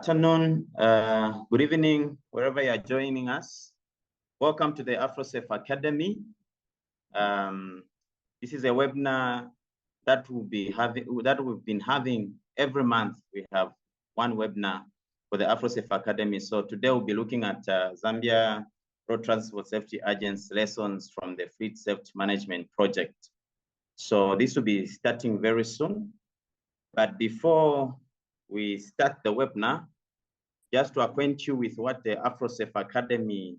Afternoon, good evening, wherever you are joining us. Welcome to the AfroSAFE Academy. This is a webinar that we've been having every month. We have one webinar for the AfroSAFE Academy. So today we'll be looking at Zambia Road Transport Safety Agents lessons from the Fleet Safety Management Project. So this will be starting very soon. But before we start the webinar, just to acquaint you with what the AfroSAFE Academy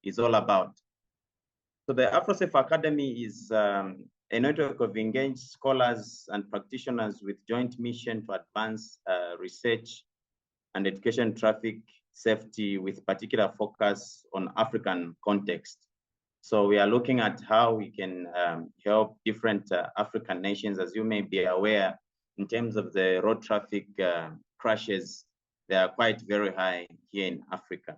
is all about. So the AfroSAFE Academy is a network of engaged scholars and practitioners with joint mission to advance research and education traffic safety with particular focus on African context. So we are looking at how we can help different African nations. As you may be aware, in terms of the road traffic crashes, they are quite very high here in Africa.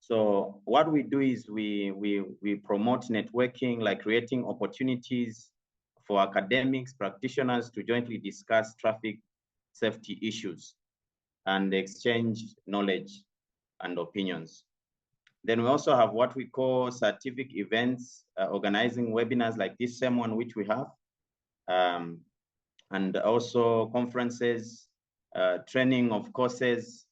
So what we do is we promote networking, like creating opportunities for academics, practitioners to jointly discuss traffic safety issues and exchange knowledge and opinions. Then we also have what we call scientific events, organizing webinars like this same one which we have, and also conferences, training of courses,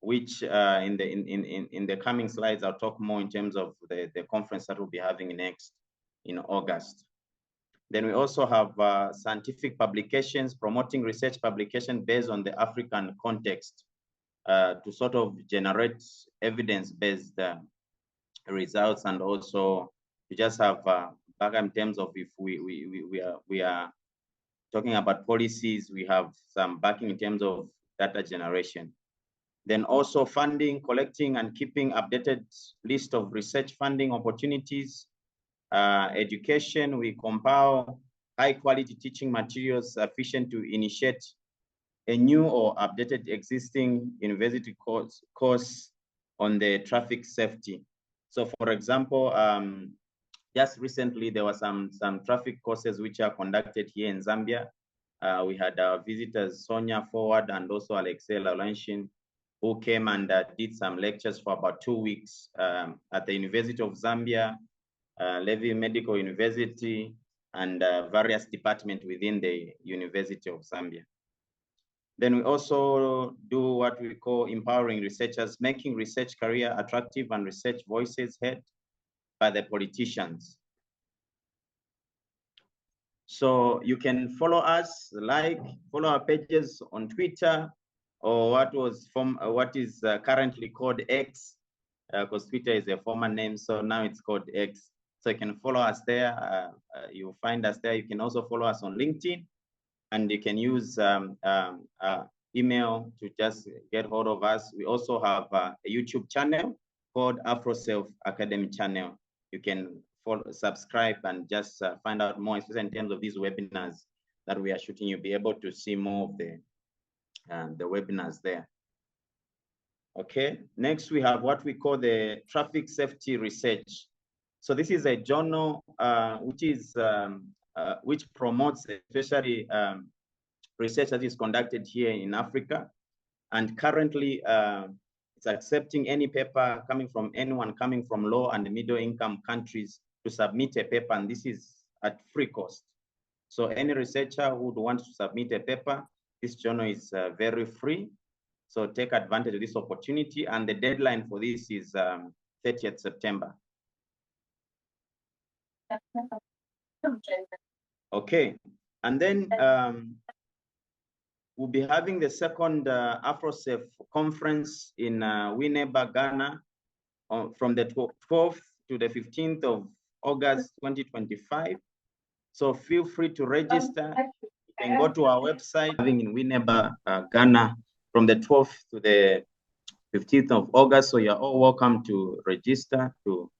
which in the coming slides, I'll talk more in terms of the conference that we'll be having next in August. Then we also have scientific publications, promoting research publication based on the African context to sort of generate evidence-based results, and also to just have back in terms of if we are talking about policies, we have some backing in terms of data generation. Then also funding, collecting and keeping updated list of research funding opportunities. Education, we compile high quality teaching materials sufficient to initiate a new or updated existing university course on the traffic safety. So for example, just recently, there were some traffic courses which are conducted here in Zambia. We had our visitors, Sonia Forward and also Alexei Laurentian, who came and did some lectures for about 2 weeks at the University of Zambia, Levy Medical University, and various departments within the University of Zambia. Then we also do what we call empowering researchers, making research career attractive and research voices heard by the politicians. So you can follow us, follow our pages on Twitter, or what is currently called X, because Twitter is a former name, so now it's called X. So you can follow us there. You'll find us there. You can also follow us on LinkedIn, and you can use email to just get hold of us. We also have a YouTube channel called AfroSAFE Academy channel. You can subscribe and just find out more, especially in terms of these webinars that we are shooting. You'll be able to see more of the webinars there. Okay, next we have what we call the traffic safety research. So this is a journal which promotes especially research that is conducted here in Africa, and currently it's accepting any paper coming from anyone coming from low and middle income countries to submit a paper, and this is at free cost. So any researcher who would want to submit a paper, this journal is very free. So take advantage of this opportunity, and the deadline for this is 30th September. Okay, and then we'll be having the second AfroSAFE conference in Winneba, Ghana, from the 12th to the 15th of August 2025. So feel free to register. You can go to our website, having in Winneba, Ghana, from the 12th to the 15th of August. So you're all welcome to register to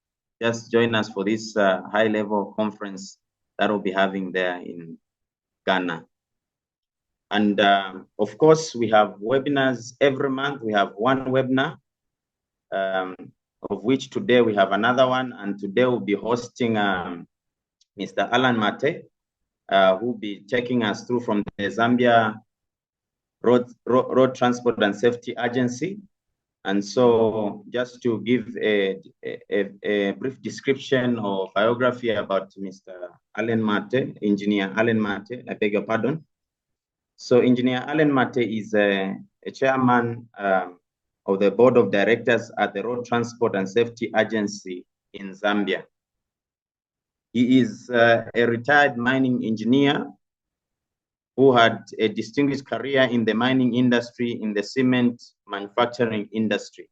just join us for this high-level conference that we'll be having there in Ghana. And of course, we have webinars every month. We have one webinar, of which today we have another one. And today we'll be hosting Mr. Alan Mate, who will be taking us through from the Zambia Road Transport and Safety Agency. And so just to give a brief description or biography about Mr. Allen Mate, Engineer Allen Mate, I beg your pardon. So Engineer Allen Mate is a chairman of the board of directors at the Road Transport and Safety Agency in Zambia. He is a retired mining engineer who had a distinguished career in the mining industry, in the cement manufacturing industry.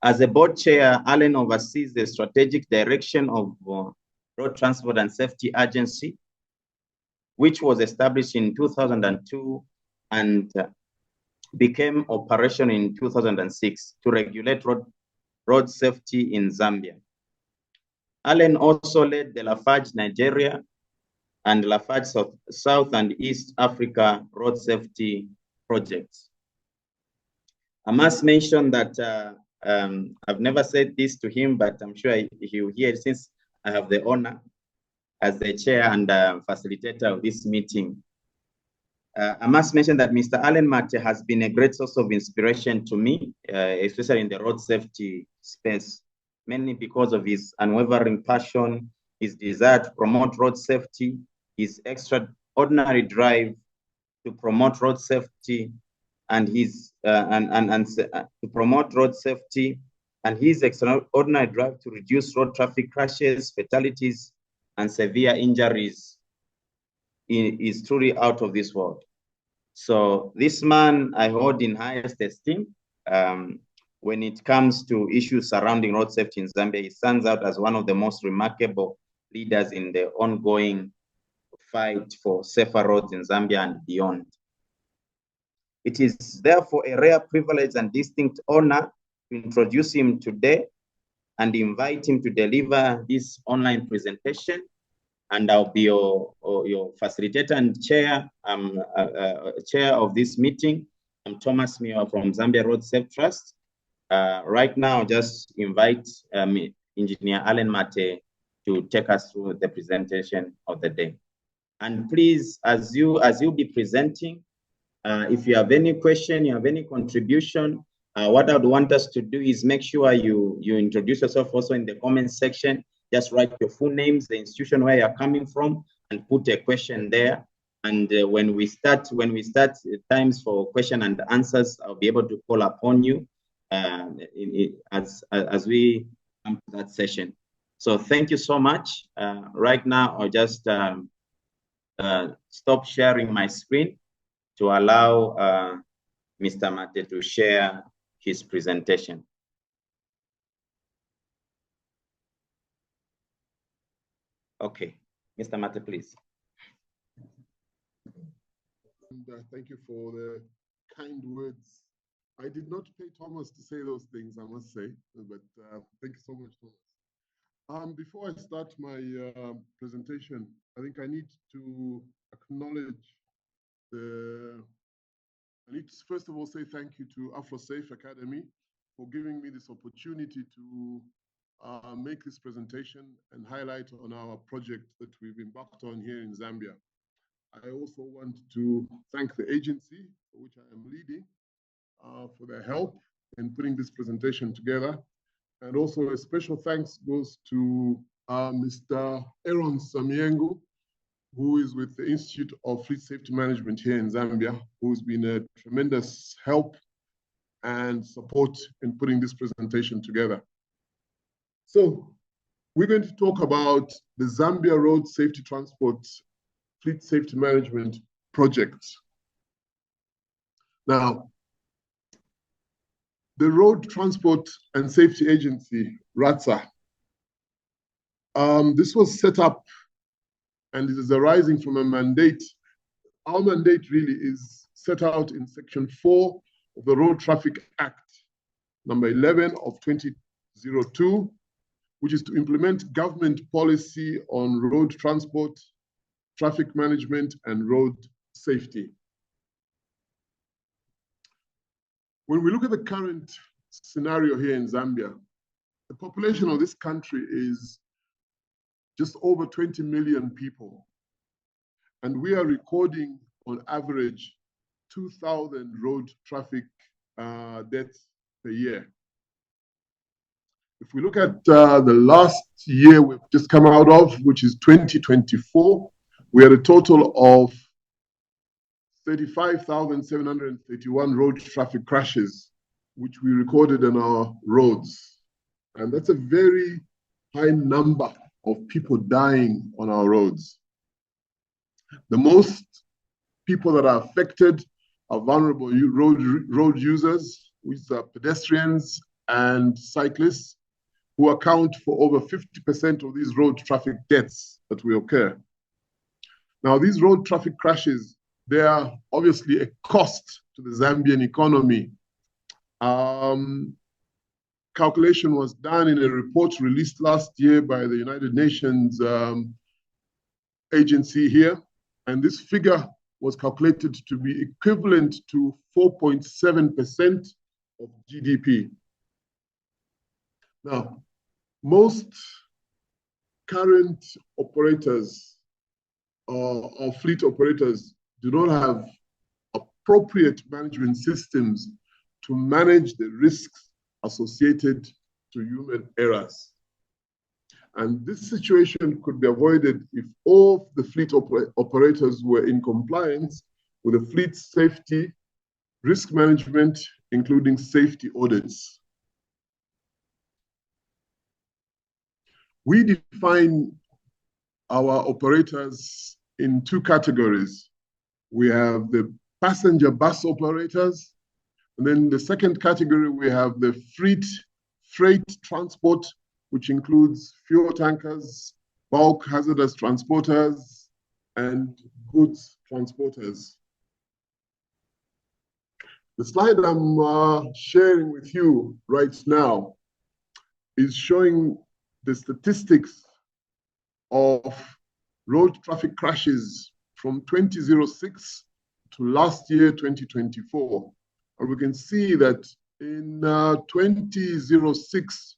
As a board chair, Allen oversees the strategic direction of Road Transport and Safety Agency, which was established in 2002 and became operational in 2006 to regulate road safety in Zambia. Allen also led the Lafarge Nigeria and Lafarge South and East Africa road safety projects. I must mention that I've never said this to him, but I'm sure he will hear it since I have the honor as the chair and facilitator of this meeting. I must mention that Mr. Allen Mate has been a great source of inspiration to me, especially in the road safety space, mainly because of his unwavering passion, his desire to promote road safety, his extraordinary drive to promote road safety, and his to promote road safety, and his extraordinary drive to reduce road traffic crashes, fatalities, and severe injuries is truly out of this world. So this man I hold in highest esteem. When it comes to issues surrounding road safety in Zambia, he stands out as one of the most remarkable leaders in the ongoing fight for safer roads in Zambia and beyond. It is therefore a rare privilege and distinct honor to introduce him today and invite him to deliver this online presentation. And I'll be your facilitator and chair. I'm chair of this meeting. I'm Thomas Miwa from Zambia Road Safe Trust. Right now, just invite Engineer Allen Mate to take us through the presentation of the day. And please, as you be presenting, if you have any question, you have any contribution, what I would want us to do is make sure you introduce yourself also in the comment section. Just write your full names, the institution where you're coming from, and put a question there. And when we start times for question and answers, I'll be able to call upon you as we come to that session. So thank you so much. Right now, I'll just stop sharing my screen to allow Mr. Mate to share his presentation. Okay, Mr. Mate, please. And thank you for the kind words. I did not pay Thomas to say those things, I must say, but thank you so much, Thomas. Before I start my presentation, I think I need to acknowledge I need to first of all say thank you to AfroSAFE Academy for giving me this opportunity to make this presentation and highlight on our project that we've embarked on here in Zambia. I also want to thank the agency for which I am leading for their help in putting this presentation together. And also a special thanks goes to Mr. Aaron Samiengu, who is with the Institute of Fleet Safety Management here in Zambia, who's been a tremendous help and support in putting this presentation together. So we're going to talk about the Zambia Road Safety Transport Fleet Safety Management Project. Now, the Road Transport and Safety Agency, RATSA, this was set up and it is arising from a mandate. Our mandate really is set out in Section 4 of the Road Traffic Act, number 11 of 2002, which is to implement government policy on road transport, traffic management, and road safety. When we look at the current scenario here in Zambia, the population of this country is just over 20 million people. And we are recording on average 2,000 road traffic deaths per year. If we look at the last year we've just come out of, which is 2024, we had a total of 35,731 road traffic crashes, which we recorded on our roads. And that's a very high number of people dying on our roads. The most people that are affected are vulnerable road users, which are pedestrians and cyclists, who account for over 50% of these road traffic deaths that will occur. Now, these road traffic crashes, they are obviously a cost to the Zambian economy. Calculation was done in a report released last year by the United Nations agency here, and this figure was calculated to be equivalent to 4.7% of GDP. Now, most current operators or fleet operators do not have appropriate management systems to manage the risks associated to human errors. And this situation could be avoided if all the fleet operators were in compliance with the fleet safety, risk management, including safety audits. We define our operators in two categories. We have the passenger bus operators, and then the second category, we have the freight transport, which includes fuel tankers, bulk hazardous transporters, and goods transporters. The slide I'm sharing with you right now is showing the statistics of road traffic crashes from 2006 to last year, 2024. And we can see that in 2006,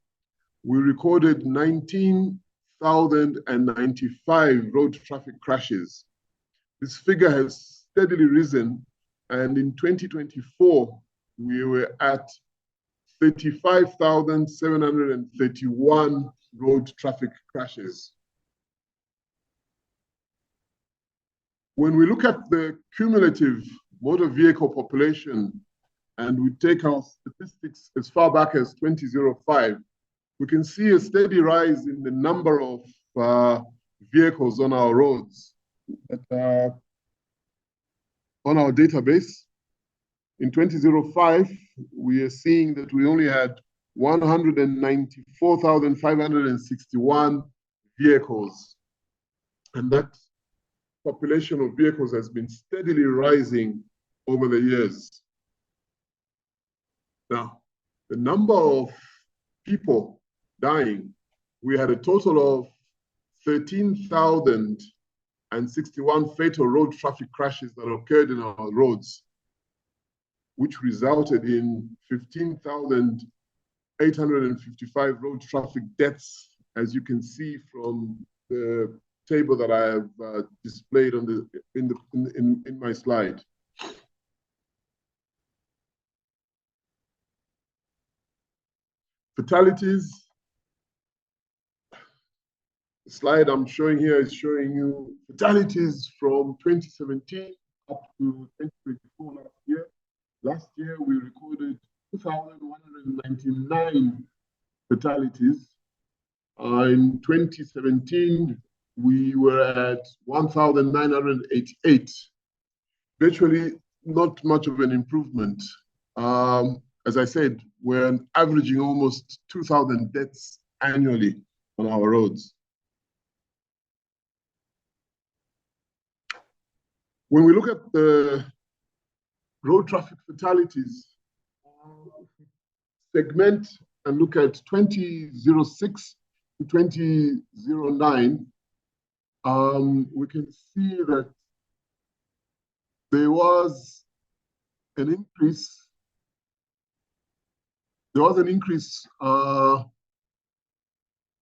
we recorded 19,095 road traffic crashes. This figure has steadily risen, and in 2024, we were at 35,731 road traffic crashes. When we look at the cumulative motor vehicle population and we take our statistics as far back as 2005, we can see a steady rise in the number of vehicles on our roads that are on our database. In 2005, we are seeing that we only had 194,561 vehicles. And that population of vehicles has been steadily rising over the years. Now, the number of people dying, we had a total of 13,061 fatal road traffic crashes that occurred in our roads, which resulted in 15,855 road traffic deaths, as you can see from the table that I have displayed on in my slide. Fatalities. The slide I'm showing here is showing you fatalities from 2017 up to 2024 last year. Last year, we recorded 2,199 fatalities. In 2017, we were at 1,988. Virtually not much of an improvement. As I said, we're averaging almost 2,000 deaths annually on our roads. When we look at the road traffic fatalities, segment and look at 2006 to 2009, we can see that there was an increase. There was an increase of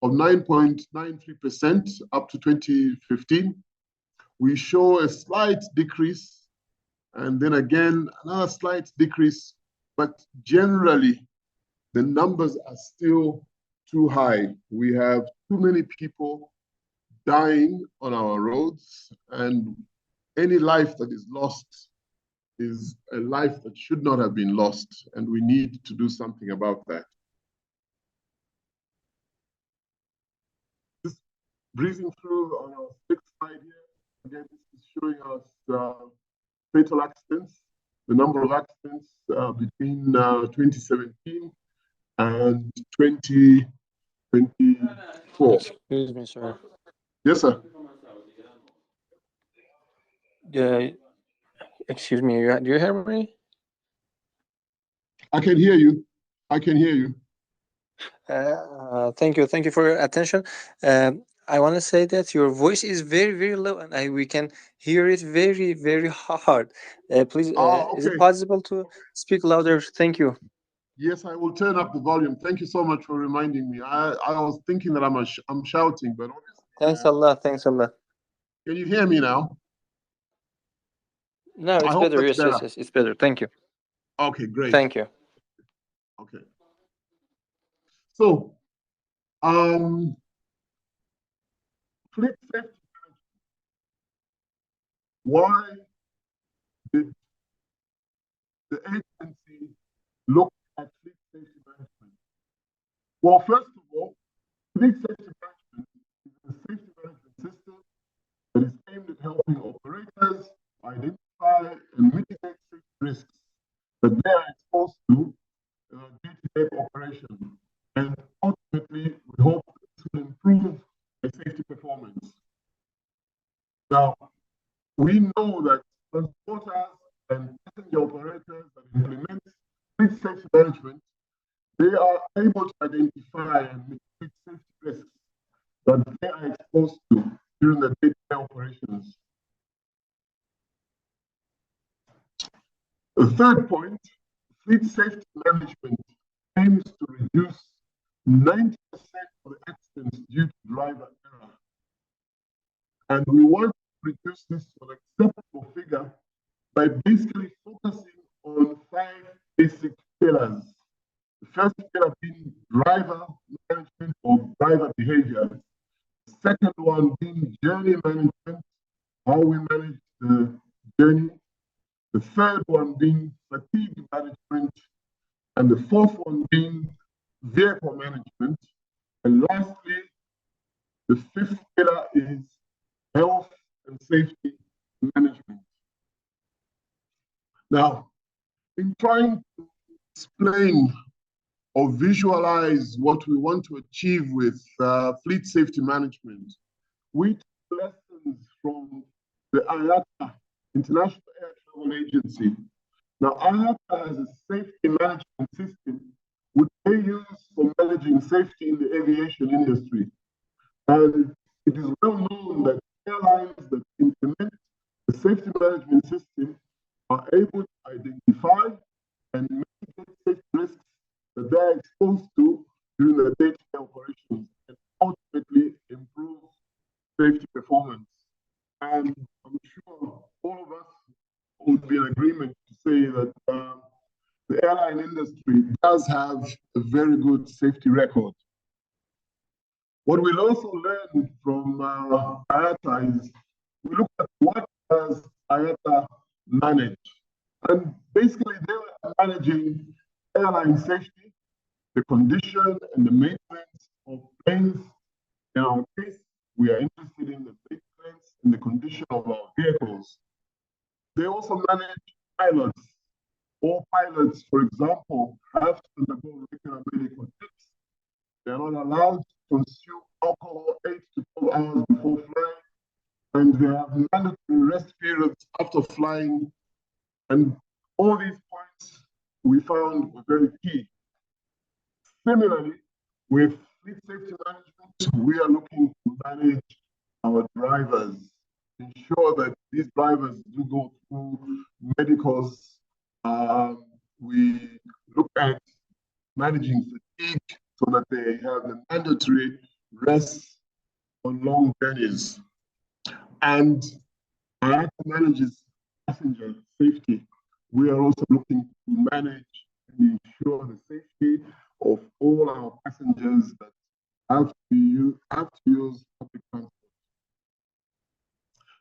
9.93% up to 2015. We show a slight decrease And then again, another slight decrease, but generally, the numbers are still too high. We have too many people dying on our roads, and any life that is lost is a life that should not have been lost, and we need to do something about that. Just breezing through on our sixth slide here, again, this is showing us fatal accidents, the number of accidents between 2017 and 2024. Excuse me, sir. Yes, sir. Yeah, excuse me. Do you hear me? I can hear you. I can hear you. Thank you. Thank you for your attention. I want to say that your voice is very, very low, and we can hear it very, very hard. Please, is it Okay. possible to speak louder? Thank you. Yes, I will turn up the volume. Thank you so much for reminding me. I was thinking that I'm shouting, but obviously. Thanks a lot. Thanks a lot. Can you hear me now? No, it's I hope better. that's Yes, better. yes, yes. It's better. Thank you. Okay, great. Thank you. Okay. So, fleet safety management. Why did the agency look at fleet safety management? Well, first of all, fleet safety management is a safety management system that is aimed at helping operators identify and mitigate safety risks that they are exposed to in a day-to-day operation. And ultimately, we hope this will improve their safety performance. Now, we know that transporters and passenger operators that implement fleet safety management, they are able to identify and mitigate safety risks that they are exposed to during the day-to-day operations. The third point, fleet safety management aims to reduce 90% of the accidents due to driver error. And we want to reduce this to an acceptable figure by basically focusing on 5 basic pillars. The first pillar being driver management or driver behavior. The second one being journey management, how we manage the journey. The third one being fatigue management. And the fourth one being vehicle management. And lastly, the fifth pillar is health and safety management. Now, in trying to explain or visualize what we want to achieve with fleet safety management, we took lessons from the IATA, International Air Travel Agency. Now, IATA has a safety management system which they use for managing safety in the aviation industry. And it is well known that airlines that implement the safety management system are able to identify and mitigate safety risks that they are exposed to during their day-to-day operations and ultimately improve safety performance. And I'm sure all of us would be in agreement to say that the airline industry does have a very good safety record. What we'll also learn from IATA is we look at what does IATA manage. And basically, they are managing airline safety, the condition and the maintenance of planes. In our case, we are interested in the maintenance and the condition of our vehicles. They also manage pilots. All pilots, for example, have to undergo regular medical checks. They are not allowed to consume alcohol 8 to 12 hours before flying, and they have mandatory rest periods after flying. And all these points we found were very key. Similarly, with fleet safety management, we are looking to manage our drivers, ensure that these drivers do go through medicals. We look at managing fatigue so that they have the mandatory rest on long journeys. And IATA manages passenger safety, we are also looking to manage and ensure the safety of all our passengers that have to use public transport.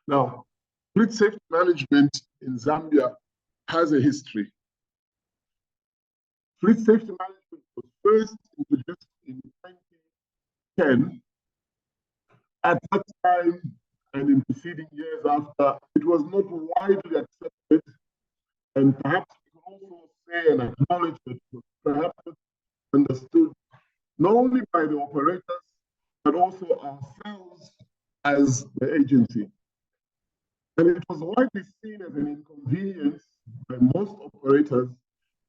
Now, fleet safety management in Zambia has a history. Fleet safety management was first introduced in 2010. At that time, and in preceding years after, it was not widely accepted, and perhaps we can also say and acknowledge that it was perhaps understood not only by the operators, but also ourselves as the agency. And it was widely seen as an inconvenience by most operators,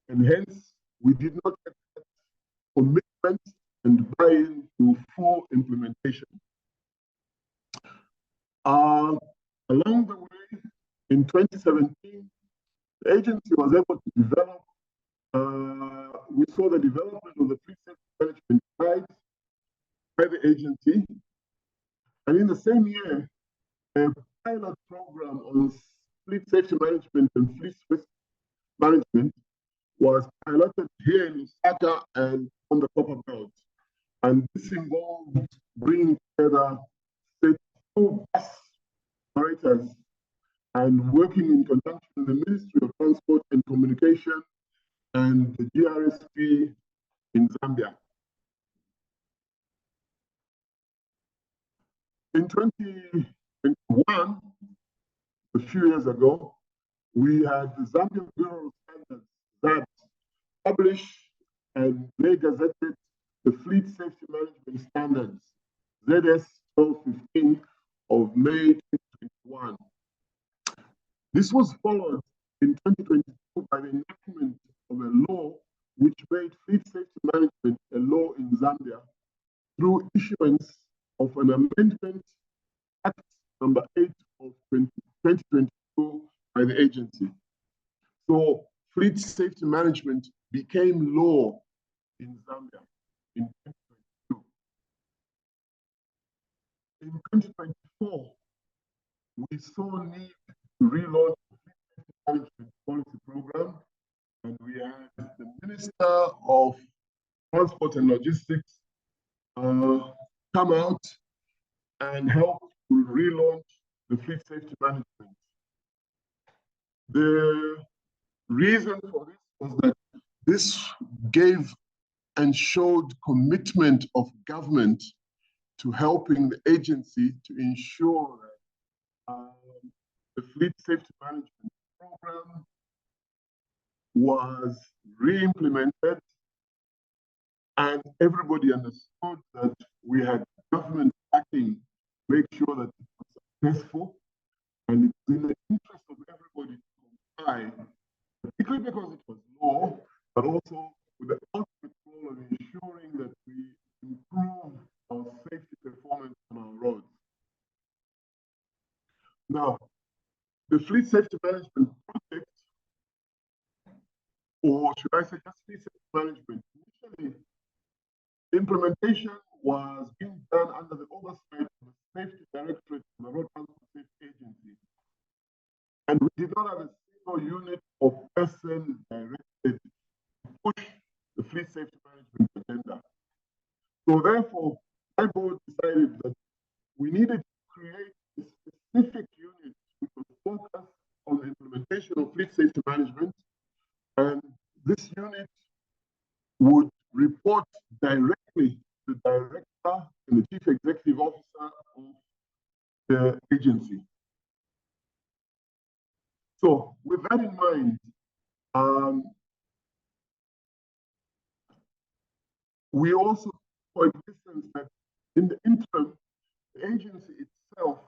and hence we did not get that commitment and buy-in to full implementation. Along the way, in 2017, the agency was able to develop, we saw the development of the fleet safety management guide by the agency. And in the same year, a pilot program on fleet safety management and fleet risk management was piloted here in Lusaka and on the Copper Belt. And this involved bringing together 32 bus operators and working in conjunction with the Ministry of Transport and Communication and the GRSP in Zambia. In 2021, a few years ago, we had the Zambian Bureau of Standards that published and they gazetted the Fleet Safety Management Standards, ZS 1215 of May 2021. This was followed in 2022 by the enactment of a law which made fleet safety management a law in Zambia through issuance of an amendment, Act number 8 of 2022 by the agency. So fleet safety management became law in Zambia in 2022. In 2024, we saw a need to relaunch the fleet safety management policy program, and we had the Minister of Transport and Logistics come out and help to relaunch the fleet safety management. The reason for this was that this gave and showed commitment of government to helping the agency to ensure that the fleet safety management program was re-implemented, and everybody understood that we had government backing to make sure that it was successful, and it's in the interest of everybody to comply, particularly because it was law, but also with the ultimate goal of ensuring that we improve our safety performance on our roads. Now, the fleet safety management project, or should I say just fleet safety management, initially, the implementation was being done under the oversight of the Safety Directorate of the Road Transport Safety Agency. And we did not have a single unit of person directed to push the fleet safety management agenda. So therefore, my board decided that we needed to create a specific unit which would focus on the implementation of fleet safety management, and this unit would report directly to the director and the chief executive officer of the agency. So with that in mind, we also, for existence, that in the interim, the agency itself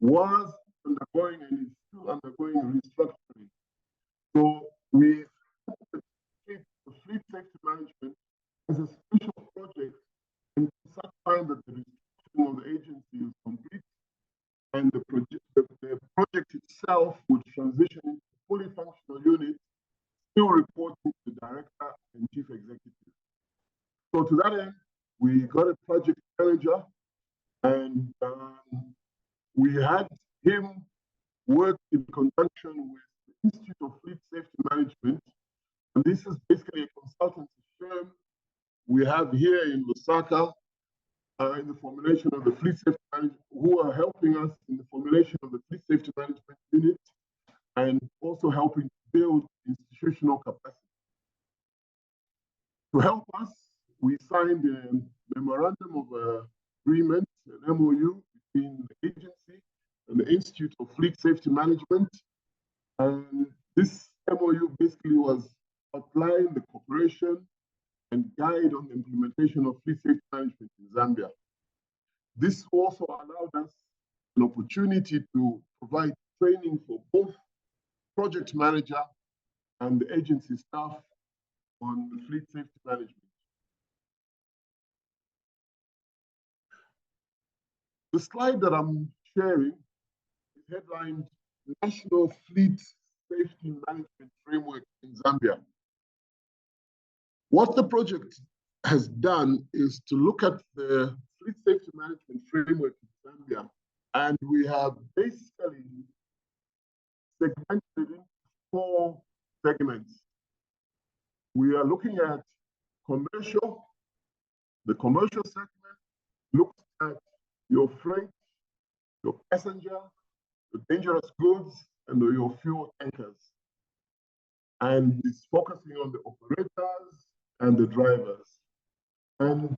was undergoing and is still undergoing restructuring. So we the fleet safety management as a special project until such time that the restructuring of the agency is complete and the project itself would transition into a fully functional unit, still reporting to the director and chief executive. So to that end, we got a project manager, and we had him work in conjunction with the Institute of Fleet Safety Management. And this is basically a consultancy firm we have here in Lusaka in the formulation of the Fleet Safety Management, who are helping us in the formulation of the Fleet Safety Management Unit and also helping to build institutional capacity. To help us, we signed a memorandum of agreement, an MOU between the agency and the Institute of Fleet Safety Management. And this MOU basically was outline the cooperation and guide on the implementation of fleet safety management in Zambia. This also allowed us an opportunity to provide training for both project manager and the agency staff on the fleet safety management. The slide that I'm sharing is headlined National Fleet Safety Management Framework in Zambia. What the project has done is to look at the fleet safety management framework in Zambia, and we have basically segmented it into 4 segments. We are looking at commercial. The commercial segment looks at your freight, your passenger, your dangerous goods, and your fuel tankers. And it's focusing on the operators and the drivers. And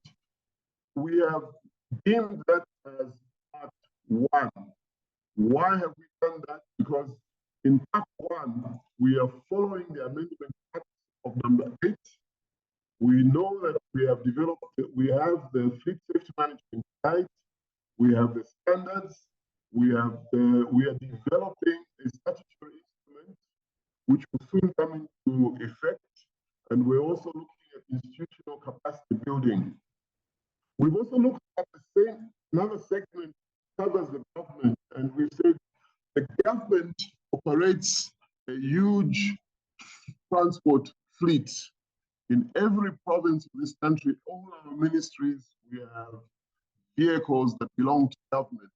we have deemed that as part 1. Why have we done that? Because in part 1, we are following the amendment act of number 8. We know that we have developed, we have the fleet safety management guide, we have the standards, we are developing a statutory instrument which will soon come into effect, and we're also looking at institutional capacity building. We've also looked at another segment covers the government, and we said the government operates a huge transport fleet. In every province of this country, all our ministries, we have vehicles that belong to government.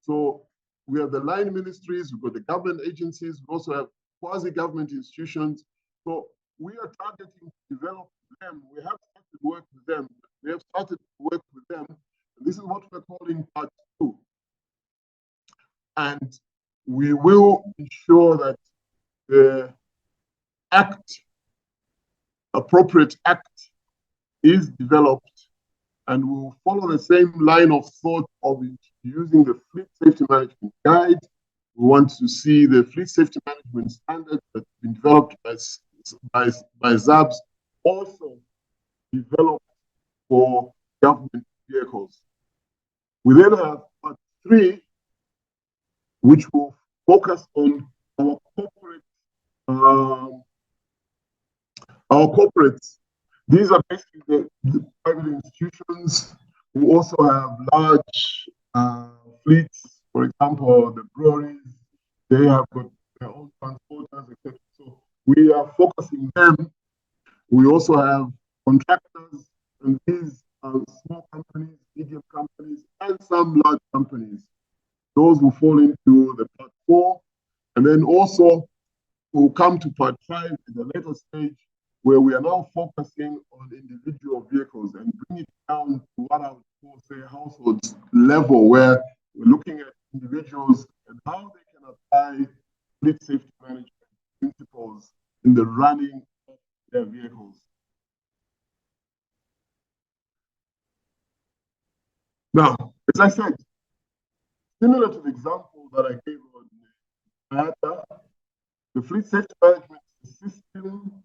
So we have the line ministries, we've got the government agencies, we also have quasi-government institutions. So we are targeting to develop them. We have started work with them. We have started to work with them. And this is what we're calling part 2. And we will ensure that the appropriate act is developed, and we'll follow the same line of thought of using the fleet safety management guide. We want to see the fleet safety management standards that have been developed by ZABS also developed for government vehicles. We then have part 3, which will focus on our corporates. These are basically the private institutions who also have large fleets. For example, the breweries, they have got their own transporters, etc. So we are focusing them. We also have contractors, and these are small companies, medium companies, and some large companies. Those will fall into the part 4. And then also we'll come to part 5 at the later stage, where we are now focusing on individual vehicles and bring it down to what I would call, say, household level, where we're looking at individuals and how they can apply fleet safety management principles in the running of their vehicles. Now, as I said, similar to the example that I gave on IATA, the fleet safety management system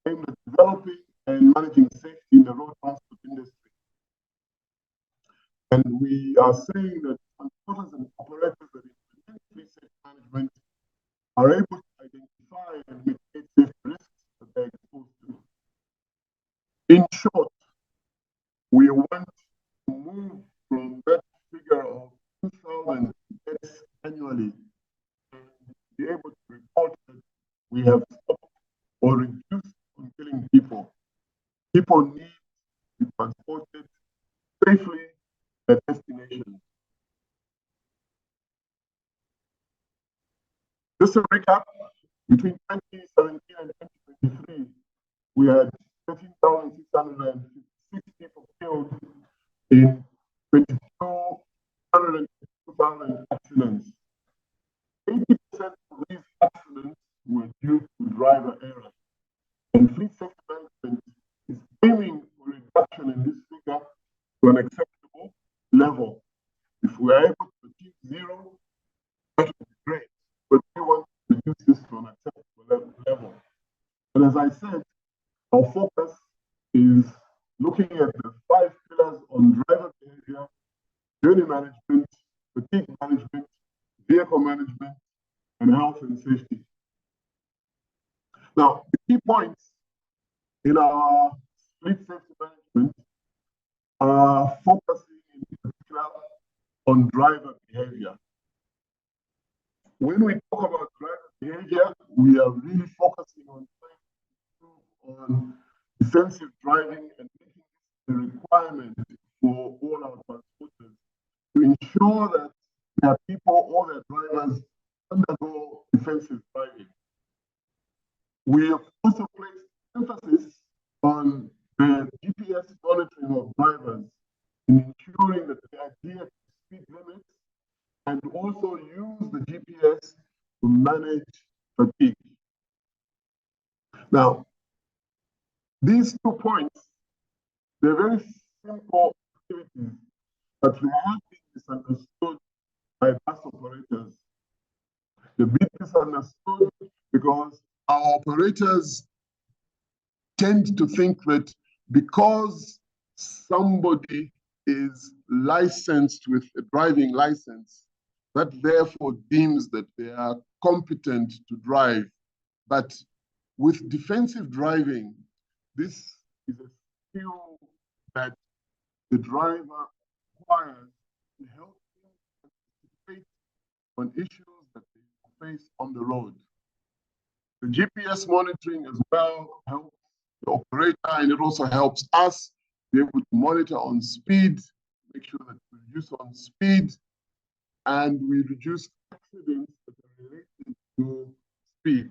aimed at developing and managing safety in the road transport industry. And we are saying that transporters and operators that implement fleet safety management are able to identify and mitigate safety risks that they're exposed to. In short, we want to move from that figure of 2,000 deaths annually and be able to report that we have stopped or reduced on killing people. People need to be transported safely to their destination. Just to recap, between 2017 and 2023, we had 13,656 people killed in 22,000 accidents. 80% of these accidents were due to driver error. And fleet safety management is aiming for reduction in this figure to an acceptable level. If we are able to achieve zero, that would be great. But we want to reduce this to an acceptable level. And as I said, our focus is looking at the 5 pillars on driver behavior, journey management, fatigue management, vehicle management, and health and safety. Now, the key points in our fleet safety management are focusing in particular on driver behavior. When we talk about driver behavior, we are really focusing on defensive driving and making this a requirement for all our transporters to ensure that their people or their drivers undergo defensive driving. We have also placed emphasis on the GPS monitoring of drivers in ensuring that they adhere to speed limits and also use the GPS to manage fatigue. Now, these 2 points, they're very simple activities, but they have been misunderstood by bus operators. They've been misunderstood because our operators tend to think that because somebody is licensed with a driving license, that therefore deems that they are competent to drive. But with defensive driving, this is a skill that the driver acquires to help him anticipate on issues that they face on the road. The GPS monitoring as well helps the operator, and it also helps us be able to monitor on speed, make sure that we reduce on speed, and we reduce accidents that are related to speed.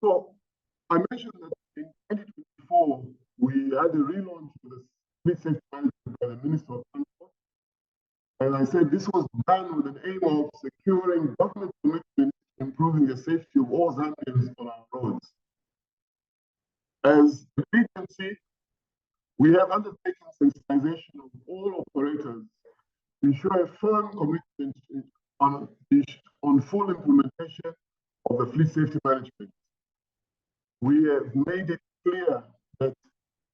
So I mentioned that in 2024, we had a relaunch of the fleet safety management by the Minister of Transport. And I said this was done with an aim of securing government commitment to improving the safety of all Zambians on our roads. As an agency, we have undertaken sensitization of all operators to ensure a firm commitment on full implementation of the fleet safety management. We have made it clear that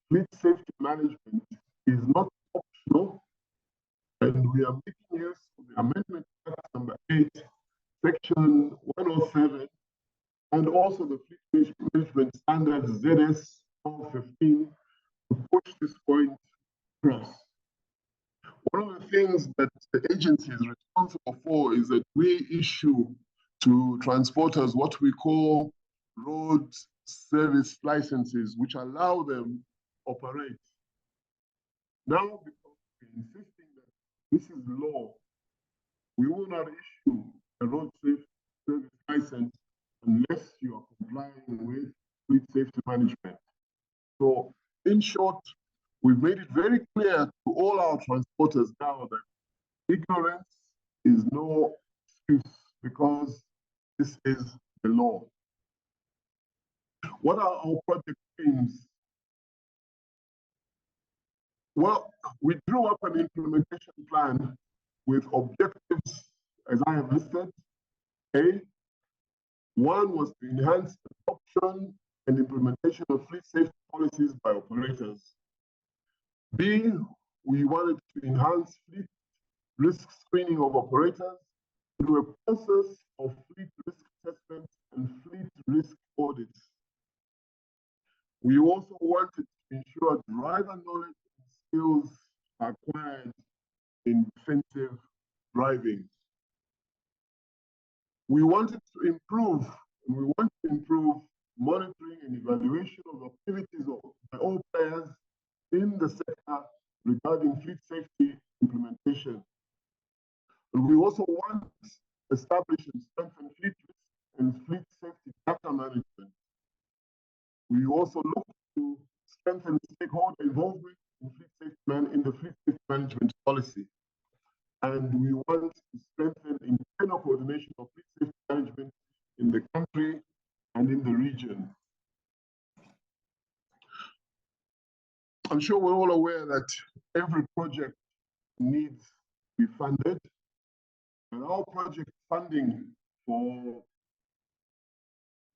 fleet safety management is not optional, and we are making use of the Amendment Act number 8, Section 107, and also the Fleet Management Standard ZS 415 to push this point across. One of the things that the agency is responsible for is that we issue to transporters what we call road service licenses, which allow them to operate. Now, because we're insisting that this is law, we will not issue a road safety service license unless you are complying with fleet safety management. So, in short, we've made it very clear to all our transporters now that ignorance is no excuse because this is the law. What are our project aims? Well, we drew up an implementation plan with objectives, as I have listed. One was to enhance adoption and implementation of fleet safety policies by operators. B, we wanted to enhance fleet risk screening of operators through a process of fleet risk assessment and fleet risk audits. We also wanted to ensure driver knowledge and skills are acquired in defensive driving. We wanted to improve, and we want to improve monitoring and evaluation of activities by all players in the sector regarding fleet safety implementation. And we also want We also look to strengthen stakeholder involvement in the fleet safety management policy. And we want to strengthen internal coordination of fleet safety management in the country and in the region. I'm sure we're all aware that every project needs to be funded. And our project funding for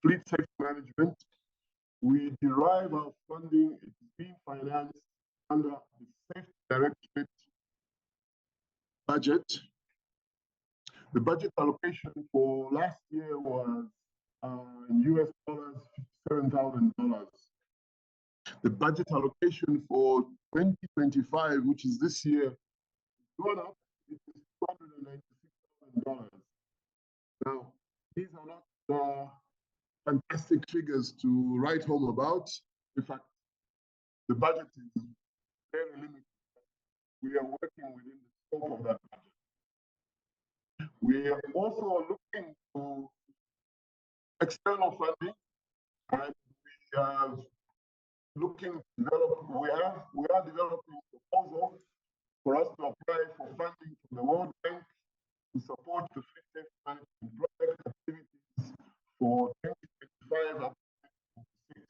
fleet safety management, we derive our funding, it's being financed under the Safety Directorate budget. The budget allocation for last year was US dollars $57,000. The budget allocation for 2025, which is this year, gone up, it is $296,000. Now, these are not fantastic figures to write home about. In fact, the budget is very limited. We are working within the scope of that budget. We are also looking to external funding, and we are looking to develop, we are developing a proposal for us to apply for funding from the World Bank to support the fleet safety management project activities for 2025 up to 2026.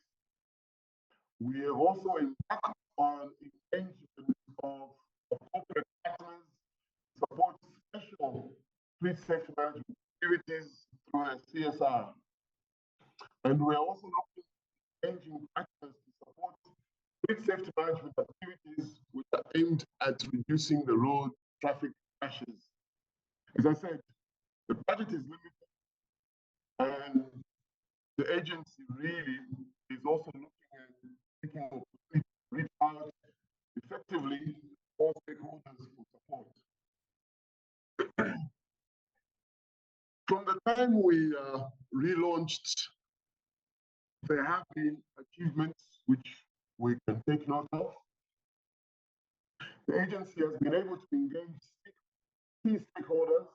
We have also embarked on engagement of corporate partners to support special fleet safety management activities through a CSR. And we are also looking at engaging partners to support fleet safety management activities which are aimed at reducing the road traffic crashes. As I said, the budget is limited, and the agency really is also looking at taking opportunity to reach out effectively all stakeholders for support. From the time we relaunched, there have been achievements which we can take note of. The agency has been able to engage key stakeholders,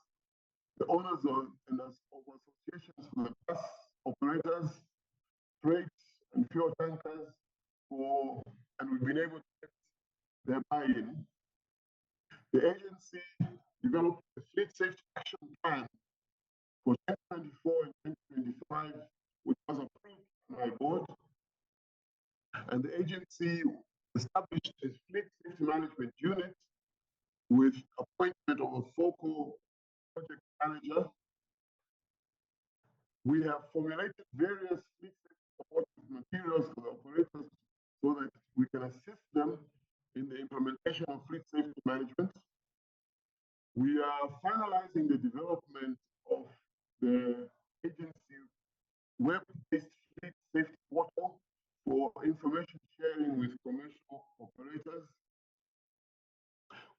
the owners of associations for the bus operators, freight and fuel tankers, and we've been able to get their buy-in. The agency developed a fleet safety action plan for 2024 and 2025, which was approved by my board. And the agency established a fleet safety management unit with appointment of a focal project manager. We have formulated various fleet safety supportive materials for the operators so that we can assist them in the implementation of fleet safety management. We are finalizing the development of the agency web-based fleet safety portal for information sharing with commercial operators.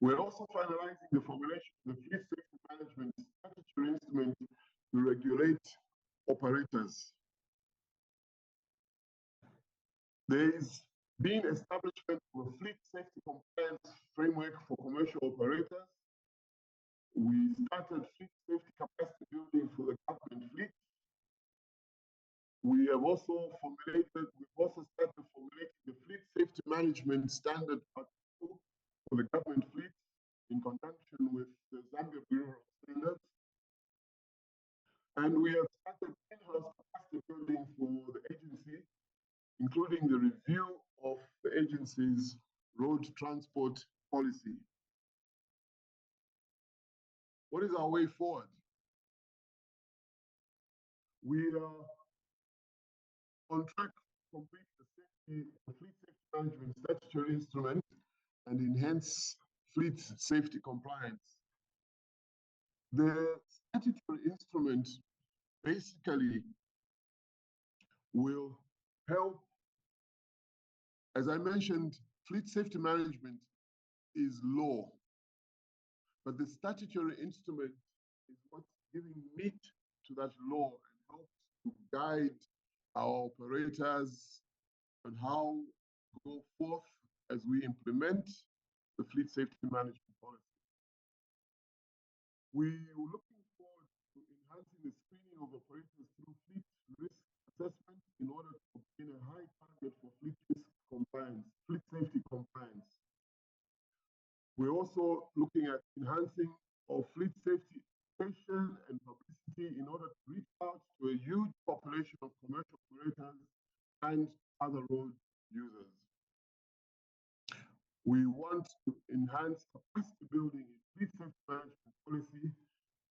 We're also finalizing the formulation of the fleet safety management statutory instrument to regulate operators. There's been establishment of a fleet safety compliance framework for commercial operators. We started fleet safety capacity building for the government fleet. We've also started formulating the fleet safety management standard for the government fleet in conjunction with the Zambia Bureau of Standards. And we have started in-house capacity building for the agency, including the review of the agency's road transport policy. What is our way forward? We are on track to complete the fleet safety management statutory instrument and enhance fleet safety compliance. The statutory instrument basically will help. As I mentioned, fleet safety management is law, but the statutory instrument is what's giving meat to that law and helps to guide our operators on how to go forth as we implement the fleet safety management policy. We are looking forward to enhancing the screening of operators through fleet risk assessment in order to obtain a high pass We're also looking at enhancing our fleet safety education and publicity in order to reach out to a huge population of commercial operators and other road users. We want to enhance capacity building in fleet safety management policy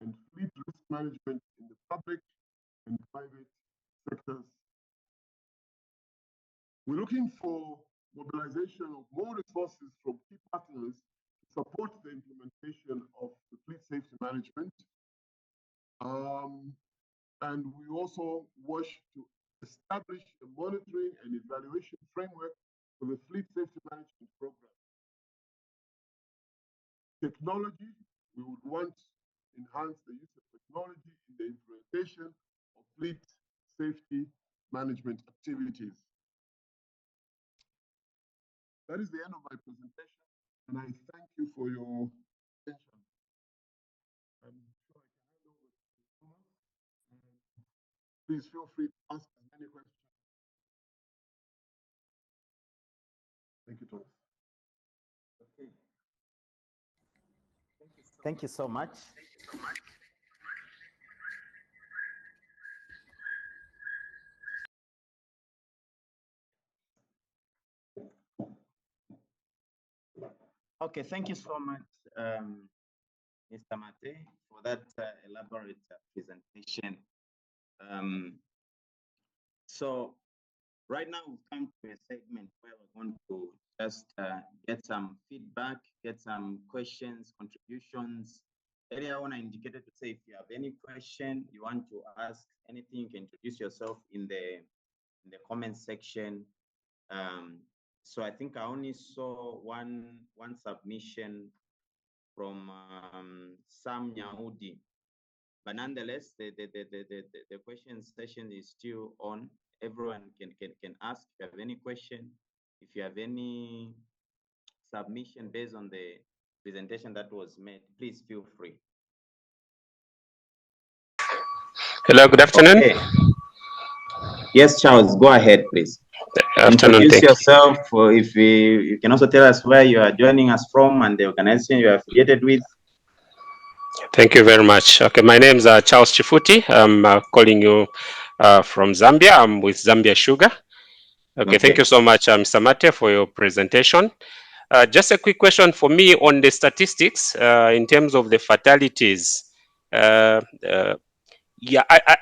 and fleet risk management in the public and private sectors. We're looking for mobilization of more resources from key partners to support the implementation of the fleet safety management. And we also wish to establish a monitoring and evaluation framework for the fleet safety management program. Technology, we would want to enhance the use of technology in the implementation of fleet safety management activities. That is the end of my presentation, and I thank you for your attention. I'm sure I can hand over to Thomas. Please feel free to ask as many questions. Thank you, Thomas. Okay. Thank you so much. Okay, thank you so much, Mr. Mate, for that elaborate presentation. So right now we've come to a segment where we're going to just get some feedback, get some questions, contributions. Earlier on, I indicated to say if you have any question you want to ask, anything, you can introduce yourself in the comment section. So I think I only saw one submission from Sam Nyahudi, but nonetheless, the question session is still on. Everyone can ask if you have any question, if you have any submission based on the presentation that was made, please feel free. Hello, good afternoon. Okay. Yes, Charles, go ahead, please. Afternoon, introduce yourself. If you can also tell us where you are joining us from and the organization you are affiliated with. Thank you very much. Okay, my name is Charles Chifuti. I'm calling you from Zambia. I'm with Zambia Sugar. Okay, thank you so much, Mr. Mate, for your presentation. Just a quick question for me on the statistics in terms of the fatalities. Yeah,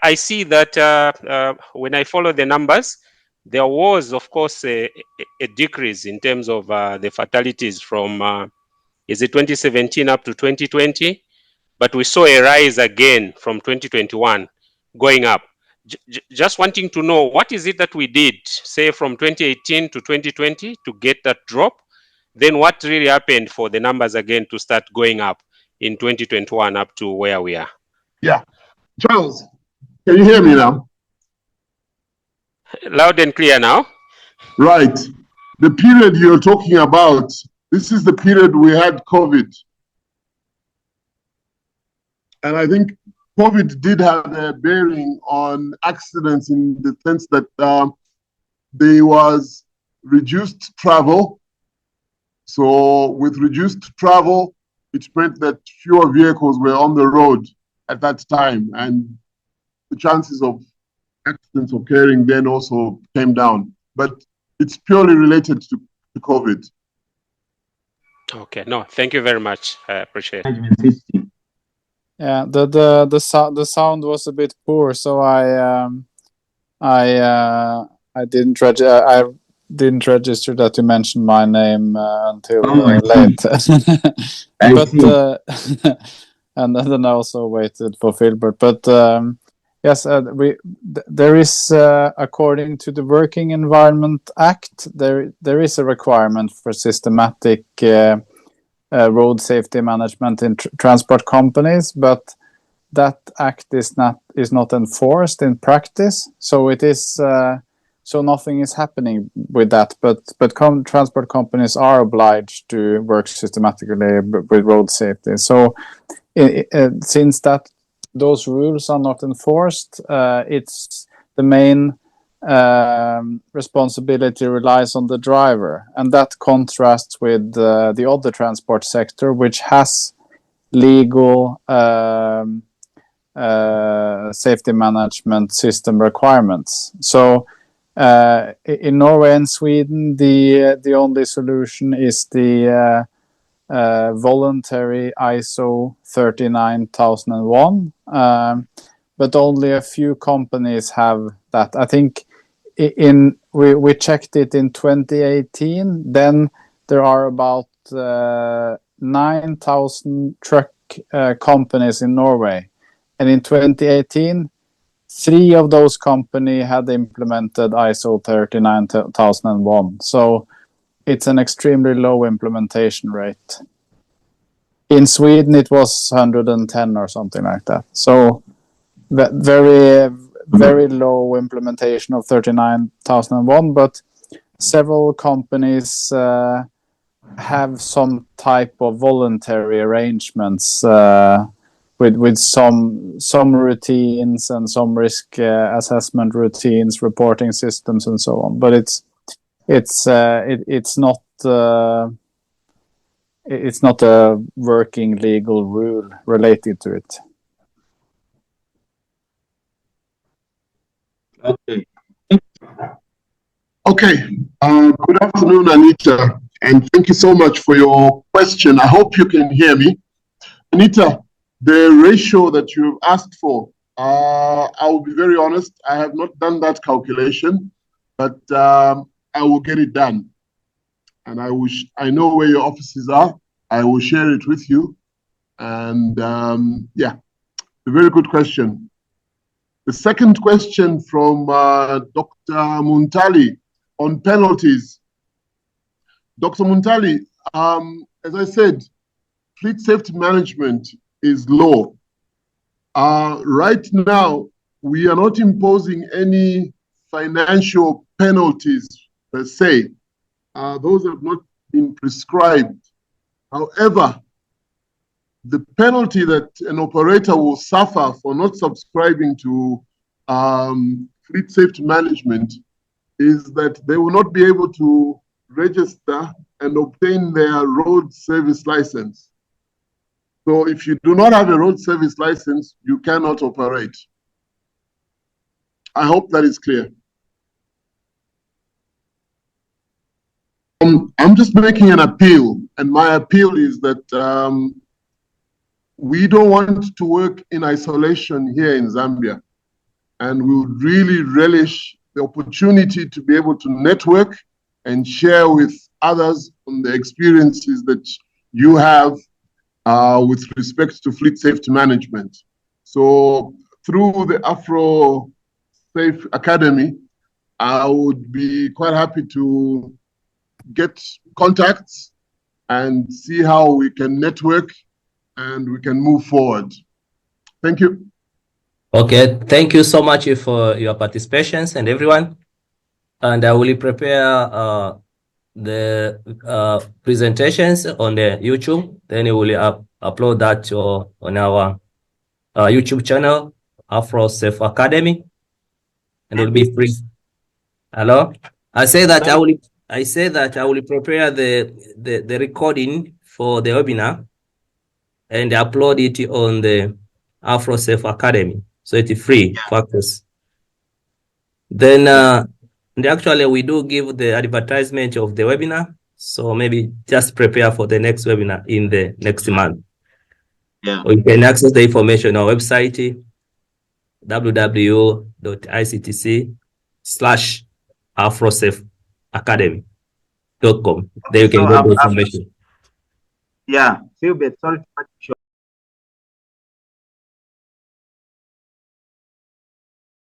I see that when I follow the numbers, there was, of course, a decrease in terms of the fatalities from, is it 2017 up to 2020? But we saw a rise again from 2021 going up. Just wanting to know, what is it that we did, say, from 2018 to 2020 to get that drop? Then what really happened for the numbers again to start going up in 2021 up to where we are? Yeah. Charles, can you hear me now? Loud and clear now. Right. The period you're talking about, this is the period we had COVID. And I think COVID did have a bearing on accidents in the sense that there was reduced travel. So with reduced travel, it meant that fewer vehicles were on the road at that time. And the chances of accidents occurring then also came down. But it's purely related to COVID. Okay, no, thank you very much. I appreciate it. Yeah, the sound was a bit poor, so I didn't register that you mentioned my name until late. But and then I also waited for Filbert. But yes, there is according to the Working Environment Act, there is a requirement for systematic road safety management in transport companies, but that act is not enforced in practice. So it is so nothing is happening with that. But transport companies are obliged to work systematically with road safety. So since those rules are not enforced, it's the main responsibility relies on the driver, and that contrasts with the other transport sector, which has legal safety management system requirements. So in Norway and Sweden, the only solution is the voluntary ISO 39001, but only a few companies have that. I think we checked it in 2018. Then there are about 9,000 truck companies in Norway, and in 2018, 3 of those companies had implemented ISO 39001. So it's an extremely low implementation rate. In Sweden, it was 110 or something like that. So very, very low implementation of 39001, but several companies have some type of voluntary arrangements with some routines and some risk assessment routines, reporting systems, and so on. But it's not a working legal rule related to it. Okay. Okay. Good afternoon, Anita, and thank you so much for your question. I hope you can hear me. Anita, the ratio that you've asked for, I will be very honest, I have not done that calculation, but I will get it done. And I know where your offices are. I will share it with you. And yeah, a very good question. The second question from Dr. Muntali on penalties. Dr. Muntali, as I said, fleet safety management is low. Right now, we are not imposing any financial penalties per se. Those have not been prescribed. However, the penalty that an operator will suffer for not subscribing to fleet safety management is that they will not be able to register and obtain their road service license. So if you do not have a road service license, you cannot operate. I hope that is clear. I'm just making an appeal, and my appeal is that we don't want to work in isolation here in Zambia, and we would really relish the opportunity to be able to network and share with others on the experiences that you have with respect to fleet safety management. So through the AfroSAFE Academy, I would be quite happy to get contacts and see how we can network and we can move forward. Thank you. Okay, thank you so much for your participations and everyone. And I will prepare the presentations on the YouTube. Then we will upload that on our YouTube channel, AfroSAFE Academy, and it will be free. Hello, I say that I will prepare the recording for the webinar and upload it on the AfroSAFE Academy, so it's free for access. Then and actually we do give the advertisement of the webinar, so maybe just prepare for the next webinar in the next month. Yeah. Or you can access the information on our website, www.ictc/AfroSAFEacademy.com. There you can get the information. Yeah, Philbert, sorry to cut you short.